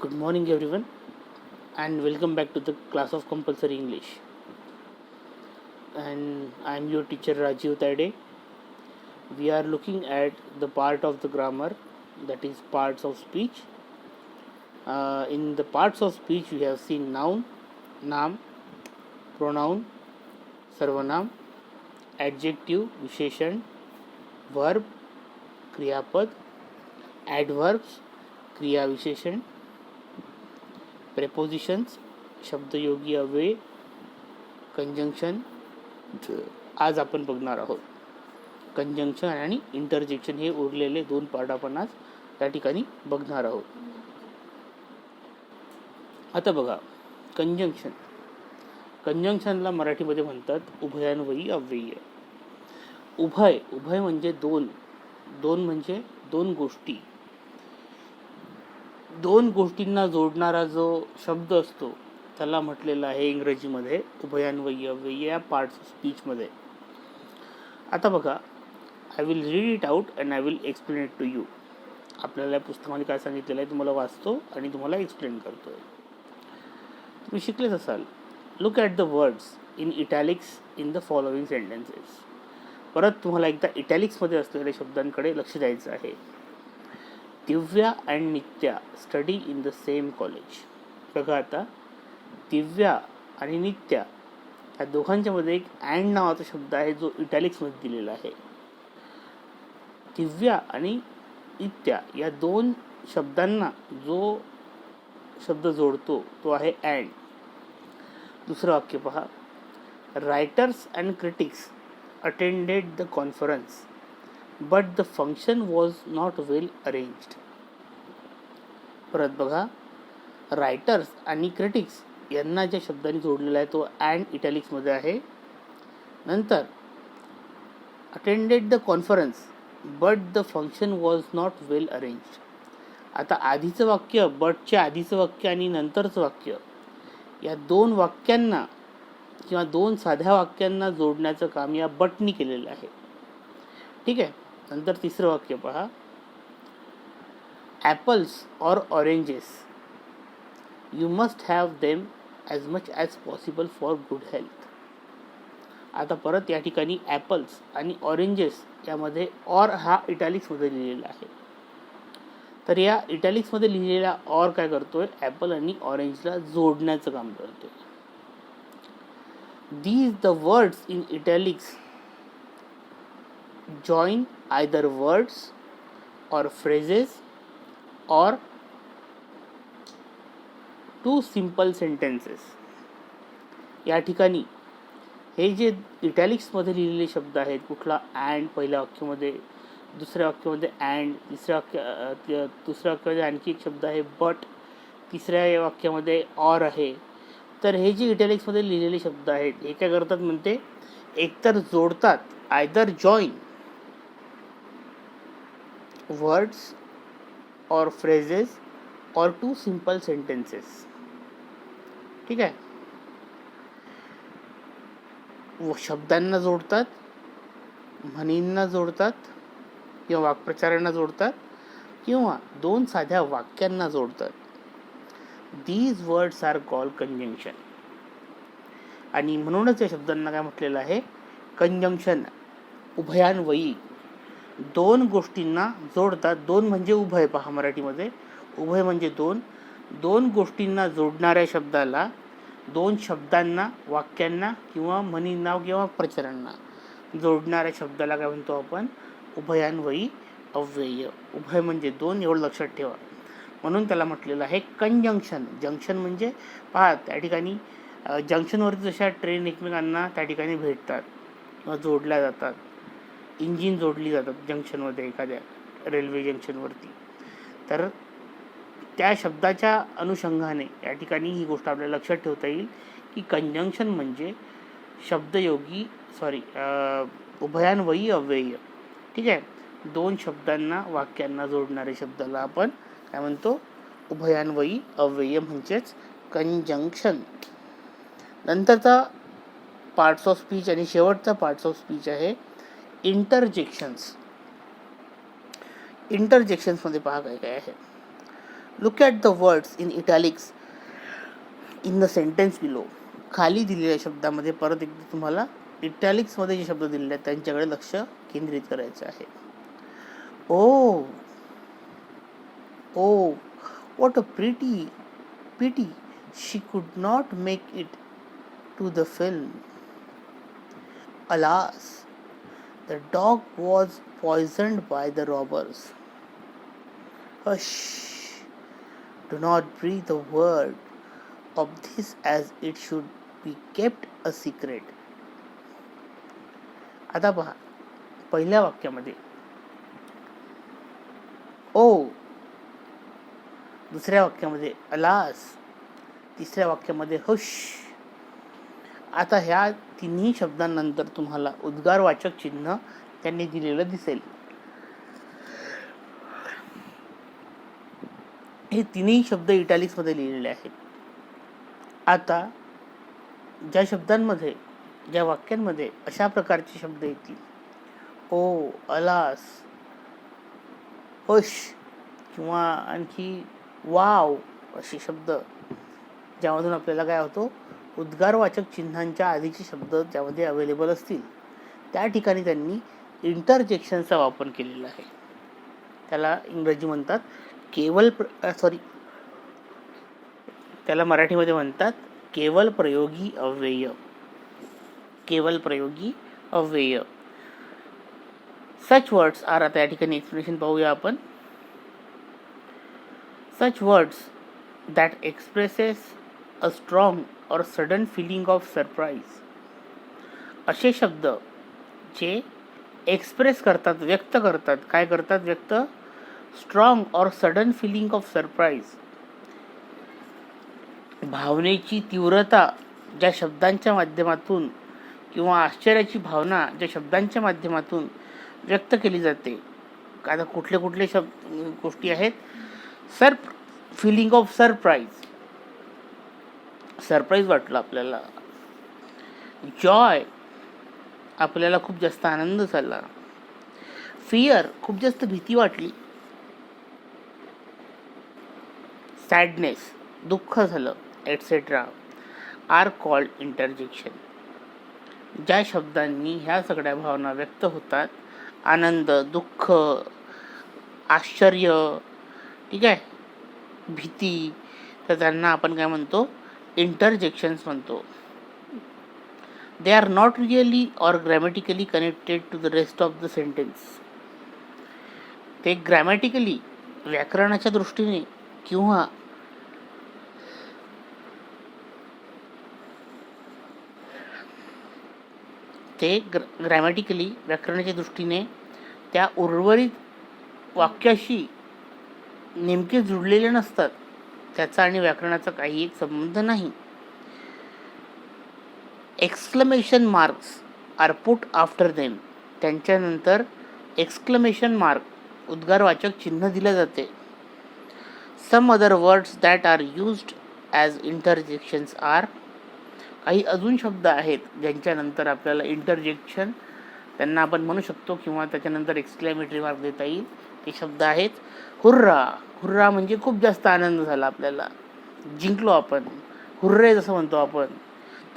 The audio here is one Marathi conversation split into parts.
Good morning everyone and welcome back to the class of compulsory English. And I am your teacher Rajiv Tade. We are looking at the part of the grammar, that is parts of speech. In the parts of speech we have seen noun, naam, pronoun, sarvanam, adjective, visheshan, verb, क्रियापद, adverbs, क्रिया विशेषण, prepositions, शब्दयोगी अव्यय, कंजंक्शन. आज आपण बघणार आहोत कंजंक्शन आणि इंटरजेक्शन हे उरलेले दोन पार्ट आपण आज त्या ठिकाणी बघणार आहोत. आता बघा, कंजंक्शनला मराठीमध्ये म्हणतात उभयान्वयी अव्यय. उभय म्हणजे दोन म्हणजे दोन गोष्टी. दोन गोष्टींना जोडणारा जो शब्द असतो त्याला म्हटलेला आहे इंग्रजीमध्ये उभयान्वयी अव्यय या पार्ट्स ऑफ स्पीचमध्ये. आता बघा, I will read it out and I will explain it to you. आपल्याला या पुस्तकामध्ये काय सांगितलेलं आहे तुम्हाला वाचतो आणि तुम्हाला एक्सप्लेन करतोय. तुम्ही शिकलेच असाल. Look at the words in italics in the following sentences. परत तुम्हाला एकदा इटॅलिक्समध्ये असलेल्या शब्दांकडे लक्ष द्यायचं आहे. Divya and Nitya study in the same college. बघा, आता दिव्या आणि नित्या या दोघांच्या मध्ये एक अँड नावाचा शब्द आहे जो इटॅलिक्समध्ये दिलेला आहे. दिव्या आणि नित्या या दोन शब्दांना जो शब्द जोडतो तो आहे अँड. दुसरं वाक्य पहा, writers and critics attended the conference but the function was not well arranged. परत बघा, रायटर्स आणि क्रिटिक्स यांना ज्या शब्दांनी जोडलेला आहे तो अँड इटॅलिक्समध्ये आहे. नंतर attended the conference but the function was not well arranged. आता आधीचं वाक्य, बटच्या आधीचं वाक्य आणि नंतरचं वाक्य या दोन वाक्यांना किंवा दोन साध्या वाक्यांना जोडण्याचं काम या बटनी केलेलं आहे. ठीक आहे. नंतर तिसरं वाक्य पहा, apples or oranges you must have them as much as possible for good health. आता परत या ठिकाणी ॲपल्स आणि ऑरेंजेस यामध्ये ऑर हा इटॅलिक्समध्ये लिहिलेला आहे. तर या इटॅलिक्समध्ये लिहिलेला ऑर काय करतोय, ॲपल आणि ऑरेंजला जोडण्याचं काम करतोय. These the words in italics join either words or phrases or two simple sentences. या ठिकाणी हे जे इटॅलिक्समध्ये लिहिलेले शब्द आहेत, कुठला अँड पहिल्या वाक्यामध्ये, दुसऱ्या वाक्यामध्ये अँड, दुसऱ्या वाक्यामध्ये आणखी एक शब्द आहे बट, तिसऱ्या वाक्यामध्ये ऑर आहे. तर हे जे इटॅलिक्समध्ये लिहिलेले शब्द आहेत हे काय करतात म्हणते, एकतर जोडतात, आयदर जॉईन वर्ड्स और फ्रेजेस और टू सिंपल सेंटेन्सेस. ठीक आहे. शब्दांना जोडतात, म्हणींना जोडतात किंवा वाक्प्रचारांना जोडतात किंवा दोन साध्या वाक्यांना जोडतात. These words are called conjunction. आणि म्हणूनच या शब्दांना काय म्हटलेलं आहे, कंजंक्शन. उभयान्वयी, दोन गोष्टींना जोडतात. दोन म्हणजे उभय. पहा, मराठीमध्ये उभय म्हणजे दोन गोष्टींना जोडणाऱ्या शब्दाला, दोन शब्दांना, वाक्यांना किंवा म्हणींना किंवा प्रचारांना जोडणाऱ्या शब्दाला काय म्हणतो आपण, उभयान्वयी अव्यय. उभय म्हणजे दोन, एवढं लक्षात ठेवा. म्हणून त्याला म्हटलेलं आहे कंजंक्शन. जंक्शन म्हणजे पहा, त्या ठिकाणी जंक्शनवरती जशा ट्रेन एकमेकांना त्या ठिकाणी भेटतात किंवा जोडल्या जातात, इंजिन जोडली जातात जंक्शनमध्ये, एखाद्या रेल्वे जंक्शनवरती. तर त्या शब्दाच्या अनुषंगाने या ठिकाणी ही गोष्ट आपल्याला लक्षात ठेवता येईल की कंजंक्शन म्हणजे उभयान्वयी अव्यय. ठीक आहे. दोन शब्दांना, वाक्यांना जोडणारे शब्दाला आपण काय म्हणतो, उभयान्वयी अव्यय म्हणजेच कंजंक्शन. नंतरचा पार्ट्स ऑफ स्पीच आणि शेवटचा पार्ट्स ऑफ स्पीच आहे इंटरजेक्शन्स. इंटरजेक्शन्समध्ये पहा काय काय आहे. Look at the words in italics in the sentence below. खाली दिलेल्या शब्दामध्ये परत एकदा तुम्हाला इटॅलिक्समध्ये जे शब्द दिलेले आहेत त्यांच्याकडे लक्ष केंद्रित करायचं आहे. ओ ओ what a pity she could not make it to the film. Alas, the dog was poisoned by the robbers. Hush, do not breathe a word of this as it should be kept a secret. आता पहा, पहिल्या वाक्यामध्ये ओ, दुसऱ्या वाक्यामध्ये अलास, तिसऱ्या वाक्यामध्ये हुश. आता ह्या तिन्ही शब्दांनंतर तुम्हाला उद्गारवाचक चिन्ह त्यांनी दिलेलं दिसेल. हे तिन्ही शब्द इटॅलिक्समध्ये लिहिलेले आहेत. आता ज्या शब्दांमध्ये, ज्या वाक्यांमध्ये अशा प्रकारचे शब्द येतील, ओ, अलास, हुश किंवा आणखी वाव असे शब्द, ज्यामधून आपल्याला काय होतो, उद्गारवाचक चिन्हांच्या आधीचे शब्द ज्यामध्ये अवेलेबल असतील, त्या ठिकाणी त्यांनी इंटरजेक्शनचा वापर केलेला आहे. त्याला इंग्रजी म्हणतात त्याला मराठीमध्ये म्हणतात केवल प्रयोगी अव्यय. केवल प्रयोगी अव्यय. सच वर्ड्स आर, आता या ठिकाणी एक्सप्लेनेशन पाहूया आपण. Such words that expresses a strong or sudden feeling of surprise. असे शब्द जे एक्सप्रेस करतात, व्यक्त करतात. काय करतात? व्यक्त. स्ट्रॉंग और सडन फिलिंग ऑफ सरप्राईज. भावनेची तीव्रता ज्या शब्दांच्या माध्यमातून किंवा आश्चर्याची भावना ज्या शब्दांच्या माध्यमातून व्यक्त केली जाते. आता कुठले शब्द गोष्टी आहेत? Feeling of surprise. सरप्राईज वाटलं आपल्याला. जॉय, आपल्याला खूप जास्त आनंद झाला. फिअर, खूप जास्त भीती वाटली. सॅडनेस, दुःख झालं, एटसेट्रा आर कॉल्ड इंटरजेक्शन. ज्या शब्दांनी ह्या सगळ्या भावना व्यक्त होतात, आनंद, दुःख, आश्चर्य, ठीक आहे, भीती, तर त्यांना आपण काय म्हणतो? इंटरजेक्शन्स म्हणतो. They are not really or grammatically connected to the rest of the sentence. ते ग्रॅमॅटिकली, व्याकरणाच्या दृष्टीने किंवा ग्रॅमॅटिकली, व्याकरणाच्या दृष्टीने त्या उर्वरित वाक्याशी नेमके जुळलेले नसतात. त्याचा आणि व्याकरणाचा काही एक संबंध नाही. Exclamation marks are put after them. त्यांच्यानंतर एक्सक्लेमेशन मार्क, उद्गारवाचक चिन्ह दिले जाते. Some other words that are used as interjections are. काही अजून शब्द आहेत ज्यांच्यानंतर आपल्याला इंटरजेक्शन, त्यांना आपण म्हणू शकतो किंवा त्याच्यानंतर एक्सक्लेमेटरी मार्क देता येईल. ते शब्द आहेत हुर्रा. हुर्रा म्हणजे खूप जास्त आनंद झाला आपल्याला, जिंकलो आपण, हुर्रे जसं म्हणतो आपण,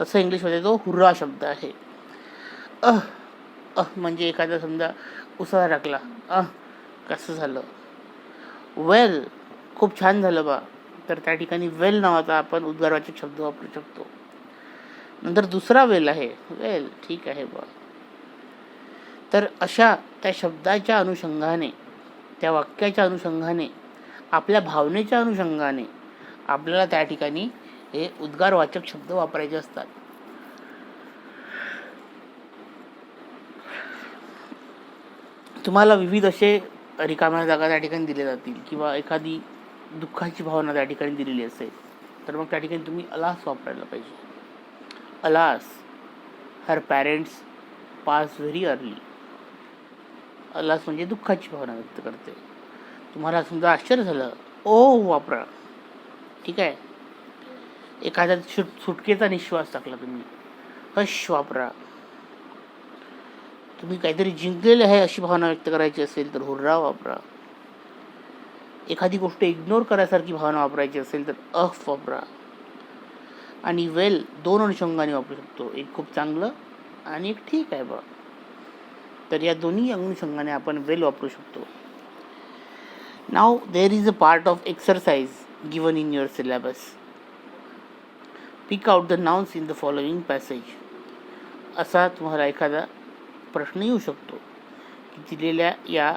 तसं इंग्लिशमध्ये तो हुर्रा शब्द आहे. म्हणजे एखादा समजा उसाळा टाकला, कसं झालं. वेल, खूप छान झालं बा, तर त्या ठिकाणी वेल नावाचा आपण उद्गारवाचक शब्द वापरू शकतो. नंतर दुसरा वेल आहे, वेल, ठीक आहे बा. तर अशा त्या शब्दाच्या अनुषंगाने, त्या वाक्याच्या अनुषंगाने, आपल्या भावनेच्या अनुषंगाने आपल्याला त्या ठिकाणी हे उद्गारवाचक शब्द वापरायचे असतात. तुम्हाला विविध असे रिकाम्या जागा त्या ठिकाणी दिल्या जातील किंवा एखादी दुःखाची भावना त्या ठिकाणी दिलेली असेल, तर मग त्या ठिकाणी तुम्ही अलास वापरायला पाहिजे. Alas, her parents pass very early. Alas म्हणजे दुःखाची भावना व्यक्त करते. तुम्हाला समजा आश्चर्य झालं, ओ वापरा, ठीक आहे. एखाद्या सुटकेचा निश्वास टाकला तुम्ही, हश वापरा. तुम्ही काहीतरी जिंकलेले आहे अशी भावना व्यक्त करायची असेल तर हुर्रा वापरा. एखादी गोष्ट इग्नोर करायसारखी भावना वापरायची असेल तर अफ वापरा. आणि वेल 2 अनुषंगाने वापरू शकतो, एक खूप चांगलं आणि एक ठीक आहे बा. तर या दोन्ही अनुषंगाने आपण वेल वापरू शकतो. Now there is a part of exercise given in your syllabus. Pick out the nouns in the following passage. असा तुम्हाला एखादा प्रश्न येऊ शकतो की दिलेल्या या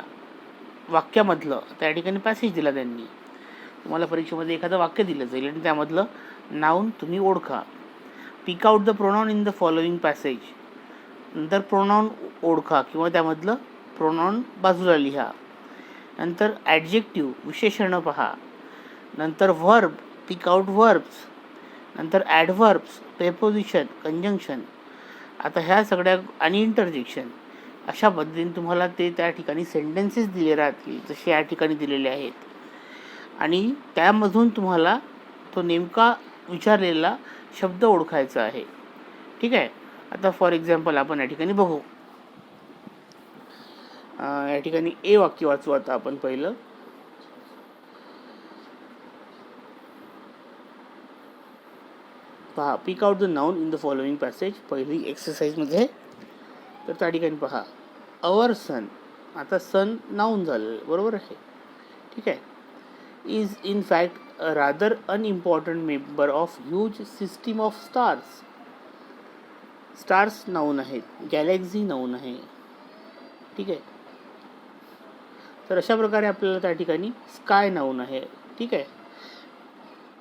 वाक्यामधलं, त्या ठिकाणी पॅसेज दिला त्यांनी, तुम्हाला परीक्षेमध्ये एखादं वाक्य दिलं जाईल आणि त्यामधलं नाउन तुम्ही ओळखा. Pick out the pronoun in the following passage. नंतर प्रोनाउन ओळखा किंवा त्यामधलं प्रोनाउन बाजूला लिहा. नंतर ॲडजेक्टिव्ह विशेषणं पहा. नंतर व्हर्ब, पिक आउट व्हर्ब्स. नंतर ॲडव्हर्ब्स, प्रेपोजिशन, कंजंक्शन. आता ह्या सगळ्या आणि इंटरजेक्शन, अशा पद्धतीने तुम्हाला ते त्या ठिकाणी सेंटेन्सेस दिले राहतील जसे या ठिकाणी दिलेले आहेत. आणि त्यामधून तुम्हाला तो नेमका विचारलेला शब्द ओळखायचा आहे. ठीक आहे. आता फॉर एक्झाम्पल आपण या ठिकाणी बघू. या ठिकाणी ए वाक्य वाचू आता आपण पहिलं. पहा, pick out the noun in the following passage, पहिली एक्सरसाइजमध्ये. तर त्या ठिकाणी पहा, अवर सन. आता सन नाउन झालं, बरोबर आहे. ठीक आहे. Is in fact a rather unimportant member of huge system of stars. Stars noun आहेत, गॅलेक्सी नाउन आहे. ठीक आहे. तर अशा प्रकारे आपल्याला त्या ठिकाणी स्काय नाउन आहे. ठीक आहे.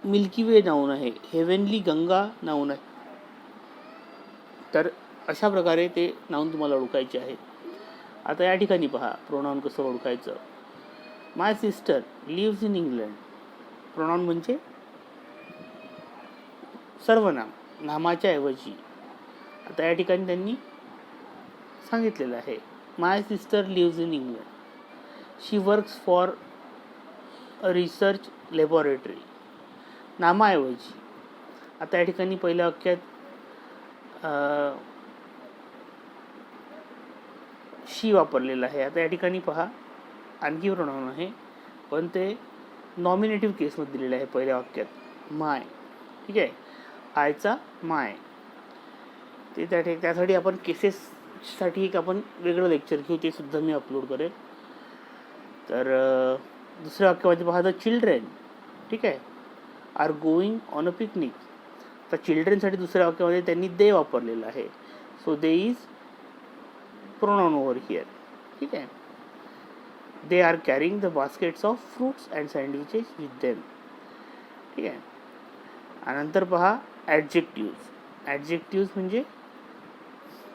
मिल्की वे नाउन आहे, हेवनली गंगा नाउन आहे. तर अशा प्रकारे ते नाउन तुम्हाला ओळखायचे आहे. आता या ठिकाणी पहा प्रोनाउन कसं ओळखायचं. My sister lives in England. Pronoun म्हणजे सर्वनाम, नामाच्या ऐवजी. आता या ठिकाणी त्यांनी सांगितलेलं आहे, my sister lives in England. She works for a research laboratory. नामाऐवजी. आता या ठिकाणी पहिल्या वाक्यात शी वापरलेलं आहे. आता या ठिकाणी पहा आणखी प्रोनाउन आहे, पण ते नॉमिनेटिव्ह केसमध्ये दिलेलं आहे पहिल्या वाक्यात, माय. ठीक आहे. आयचा माय. ते त्यासाठी आपण केसेससाठी एक आपण वेगळं लेक्चर घेऊ, ते सुद्धा मी अपलोड करेल. तर दुसऱ्या वाक्यामध्ये पहा, द चिल्ड्रेन. ठीक आहे, are going on a picnic. तर चिल्ड्रेनसाठी दुसऱ्या वाक्यामध्ये त्यांनी दे वापरलेलं आहे. So they is pronoun over here. ठीक आहे. They are carrying the baskets of fruits and sandwiches with them. ठीक आहे. आणि नंतर पहा ॲडजेक्टिव्ज. ॲडजेक्टिव्ज म्हणजे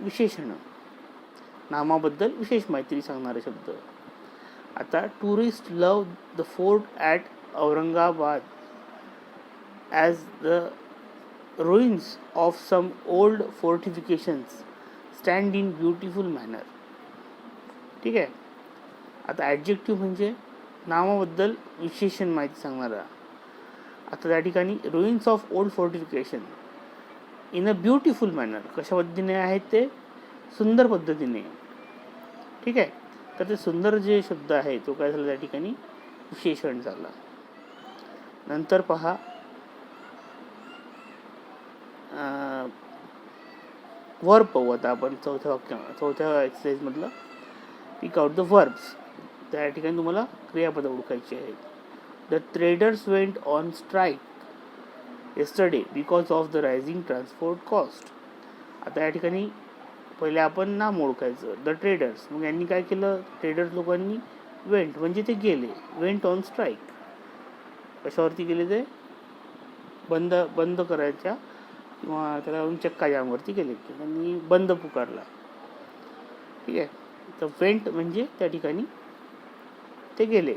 विशेषणं, नामाबद्दल विशेष माहिती सांगणारे शब्द. आता tourist love the fort at Aurangabad as the ruins of some old fortifications stand in beautiful manner. ठीक आहे. आता ॲडजेक्टिव्ह म्हणजे नामाबद्दल विशेषण माहिती सांगणारा. आता त्या ठिकाणी ruins of old fortification in a beautiful manner, कशा पद्धतीने आहेत ते, सुंदर पद्धतीने. ठीक आहे. तर ते सुंदर जे शब्द आहे तो काय झाला त्या ठिकाणी विशेषण झाला. नंतर पहा वर्ब पाहू आता आपण चौथ्या एक्सरसाइजमधलं. पिक आउट द वर्ब्स. त्या ठिकाणी तुम्हाला क्रियापद ओळखायची आहेत. The traders went on strike yesterday because of the rising transport cost. आता या ठिकाणी पहिले आपण नाम ओळखायचं, द ट्रेडर्स. मग यांनी काय केलं, ट्रेडर्स लोकांनी वेंट म्हणजे ते गेले, वेंट ऑन स्ट्राईक. कशावरती गेले ते, बंद करायच्या किंवा त्याला चक्का जामवरती गेले, त्यांनी बंद पुकारला. ठीक आहे. तर वेंट म्हणजे त्या ठिकाणी ते गेले.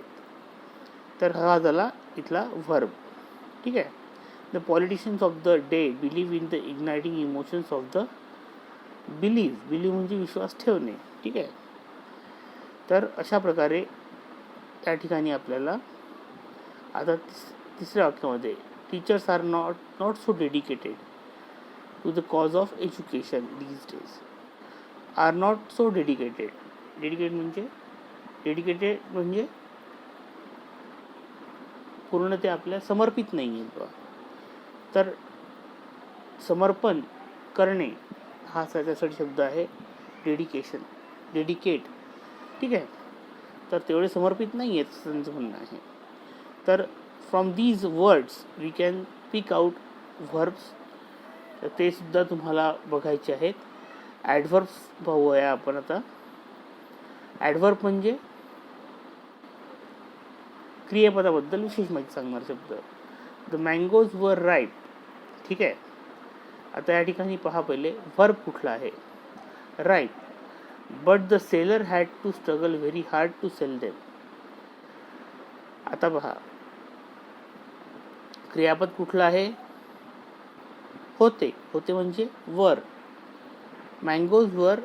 तर हा झाला इथला व्हर्ब. ठीक आहे. The politicians of the day believe in the igniting emotions of the believe म्हणजे विश्वास ठेवणे. ठीक आहे. तर अशा प्रकारे त्या ठिकाणी आपल्याला आता तिसऱ्या वाक्यामध्ये, teachers are not so dedicated to the cause of education these days. Are not so dedicated. Dedicated म्हणजे पूर्ण ते आपल्या समर्पित नाही आहे. तर समर्पण करणे हा त्याच्यासाठी शब्द आहे डेडिकेशन, डेडिकेट. ठीक आहे, तर तेवढे समर्पित नाही आहेत असं त्यांचं म्हणणं आहे. तर from these words we can pick out verbs, तर ते सुद्धा तुम्हाला बघायचे आहेत. ॲडव्हर्ब्स पाहूया आपण आता. ॲडव्हर्ब म्हणजे क्रियापदाबद्दल विशेष माहिती सांगणार शब्द. द मँगोज वर राईप. ठीक आहे, आता या ठिकाणी पहा पहिले व्हर्ब कुठला आहे, ripe. But the seller had to struggle very hard to sell them. आता पहा क्रियापद कुठलं आहे, होते. होते म्हणजे वर. मँगोज वर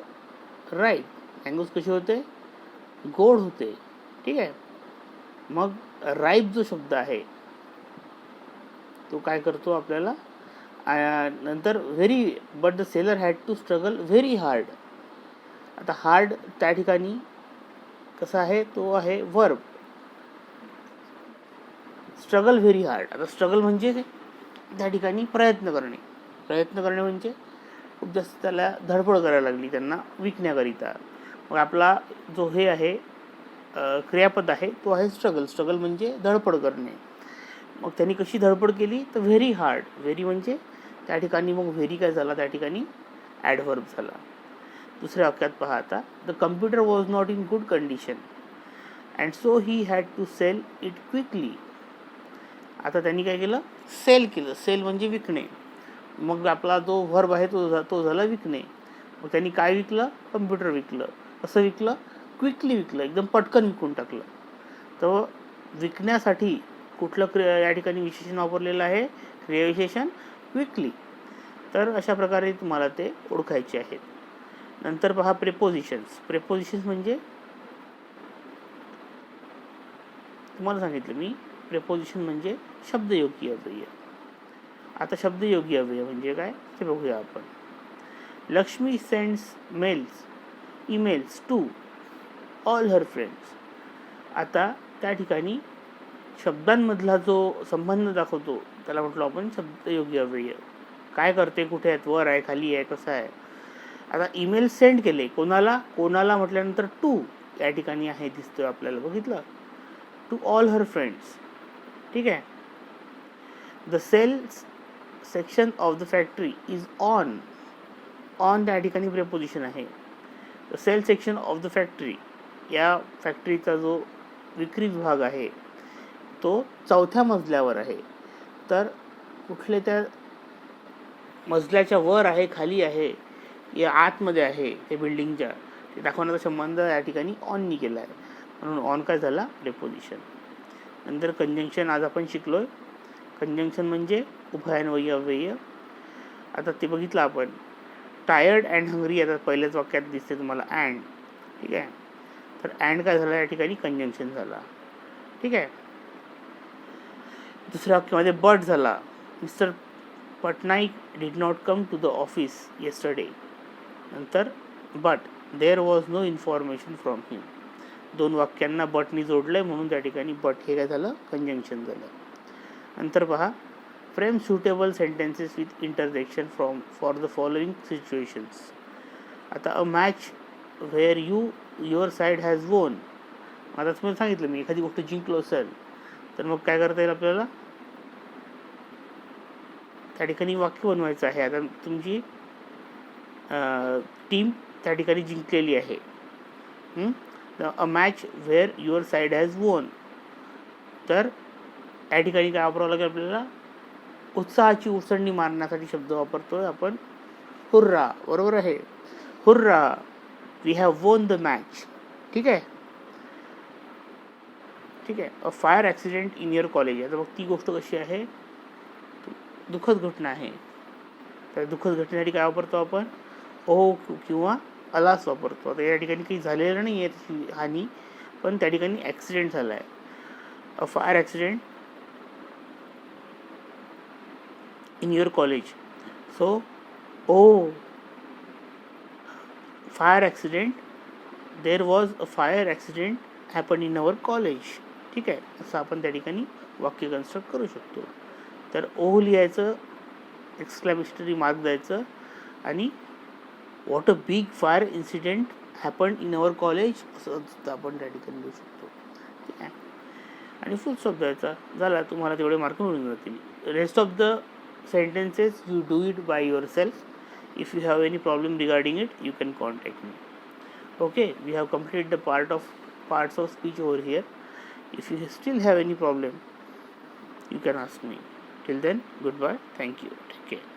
राईप. मँगोज कसे होते, गोड होते. ठीक आहे, मग राईप जो शब्द आहे तो काय करतो आपल्याला नंतर very. But the seller had to struggle very hard. आता हार्ड त्या ठिकाणी कसा आहे, तो आहे वर्ब. Struggle very hard. आता स्ट्रगल म्हणजे त्या ठिकाणी प्रयत्न करणे. प्रयत्न करणे म्हणजे खूप जास्त त्याला धडपड करायला लागली त्यांना विकण्याकरिता. मग आपला जो हे आहे क्रियापद आहे तो आहे स्ट्रगल. स्ट्रगल म्हणजे धडपड करणे. मग त्यांनी कशी धडपड केली, तर व्हेरी हार्ड. व्हेरी म्हणजे त्या ठिकाणी मग व्हेरी काय झाला, त्या ठिकाणी ॲडव्हर्ब झाला. दुसऱ्या वाक्यात पहा आता. The computer was not in good condition and so he had to sell it quickly. आता त्यांनी काय केलं, सेल केलं. सेल म्हणजे विकणे. मग आपला जो व्हर्ब आहे तो झाला विकणे. मग त्यांनी काय विकलं, कम्प्युटर विकलं. कसं विकलं, क्विकली विकलं, एकदम पटकन विकून टाकलं. तर विकण्यासाठी कुठलं या ठिकाणी विशेषण वापरलेलं आहे, क्रियाविशेषण क्विकली. तर अशा प्रकारे तुम्हाला ते ओळखायचे आहेत. नंतर पहा प्रेपोजिशन्स. प्रेपोजिशन्स म्हणजे तुम्हाला सांगितलं मी, प्रेपोजिशन म्हणजे शब्दयोगी अव्यय. आता शब्दयोगी अव्यय म्हणजे काय ते बघूया आपण. Lakshmi sends emails to all her friends. आता त्या ठिकाणी शब्दांमधला जो संबंध दाखवतो त्याला म्हटलो आपण शब्दयोगी अव्यय. काय करते, कुठे आहेत, वर आहे, खाली आहे, कसं आहे. आता ईमेल सेंड केले कोणाला, कोणाला म्हटल्यानंतर टू या ठिकाणी आहे दिसतोय आपल्याला, बघितलं, टू ऑल हर फ्रेंड्स. ठीक आहे. The sales section of the factory is on. On त्या ठिकाणी प्रेपोजिशन आहे. The sale section of the factory, या फॅक्टरीचा जो विक्री विभाग आहे तो 4थ्या मजल्यावर आहे. तर कुठले त्या मजल्याच्या वर आहे, खाली आहे, या आतमध्ये आहे ते बिल्डिंगच्या, ते दाखवण्याचा संबंध या ठिकाणी ऑननी केला आहे. म्हणून ऑन काय झाला, प्रेपोजिशन. नंतर कंजंक्शन आज आपण शिकलोय. कंजंक्शन म्हणजे उभयान्वयी अव्यय. आता ते बघितलं आपण. टायर्ड अँड हंग्री आता पहिल्याच वाक्यात दिसते तुम्हाला अँड. ठीक आहे, तर अँड काय झाला, या ठिकाणी कंजंक्शन झाला. ठीक आहे. दुसऱ्या वाक्यामध्ये बट झाला. Mister Patnaik did not come to the office yesterday. नंतर but there was no information from him. दोन वाक्यांना बटनी जोडलंय म्हणून त्या ठिकाणी बट हे काय झालं, कंजंक्शन झालं. नंतर पहा frame suitable sentences with interjection for the following situations. आता a match where your side has won. आता तुम्हाला सांगितलं मी, एखादी गोष्ट जिंकलो असेल तर मग काय करता येईल आपल्याला, त्या ठिकाणी वाक्य बनवायचं आहे. आता तुमची टीम त्या ठिकाणी जिंकलेली आहे. अ match where your side has वोन. तर या ठिकाणी काय वापरावं लागेल आपल्याला, उत्साहाची उसळणी मारण्यासाठी शब्द वापरतोय आपण हुर्रा. बरोबर आहे, hurrah we have won the match. ठीक आहे. ठीक आहे. A fire accident in your college. आता मग ती गोष्ट कशी आहे, दुःखद घटना आहे. तर दुःखद घटनेसाठी काय वापरतो आपण, ओ किंवा अलास वापरतो. आता या ठिकाणी काही झालेलं नाही आहे त्याची हानी, पण त्या ठिकाणी ॲक्सिडेंट झाला आहे. A fire accident in your college. So, oh, fire accident. There was a fire accident happened in our college. ठीक आहे, असं आपण त्या ठिकाणी वाक्य कन्स्ट्रक्ट करू शकतो. तर ओह लिहायचं, एक्सक्लेमेटरी मार्क द्यायचं आणि what a big fire incident happen in our college असं सुद्धा आपण त्या ठिकाणी लिहू शकतो. ठीक आहे. आणि फुल स्टॉप द्यायचा. झाला, तुम्हाला तेवढे मार्क मिळून जातील. Rest of the sentences you do it by yourself. If you have any problem regarding it, you can contact me. Okay, we have completed the parts of speech over here. If you still have any problem, you can ask me. Till then, goodbye. Thank you. Take care.